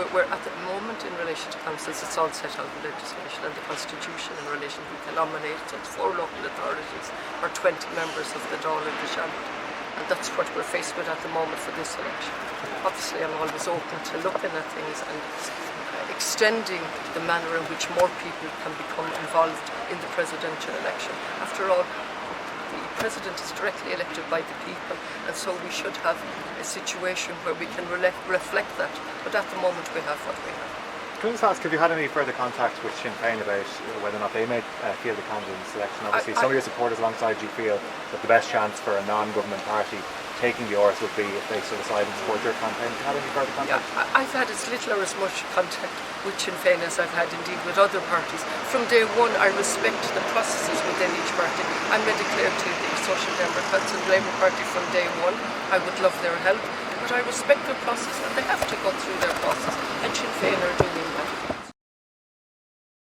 we're at the moment in relation to councils, it's all set out in legislation and the constitution in relation to who can nominate. So it's 4 local authorities or 20 members of the Dáil and the Shamrock. And that's what we're faced with at the moment for this election. Obviously I'm always open to looking at things and extending the manner in which more people can become involved in the presidential election. After all, the president is directly elected by the people, and so we should have a situation where we can reflect that. But at the moment we have what we have. Can I just ask, have you had any further contact with Sinn Féin about whether or not they may field the candidate in selection? Obviously, some of your supporters alongside you feel that the best chance for a non-government party taking the Oiread would be if they so decide and support your campaign. Have you had any further contact? Yeah, I've had as little or as much contact with Sinn Féin as I've had indeed with other parties. From day one, I respect the processes within each party. I made it clear to the Social Democrats and Labour Party from day one I would love their help, but I respect their process and they have to go through their process.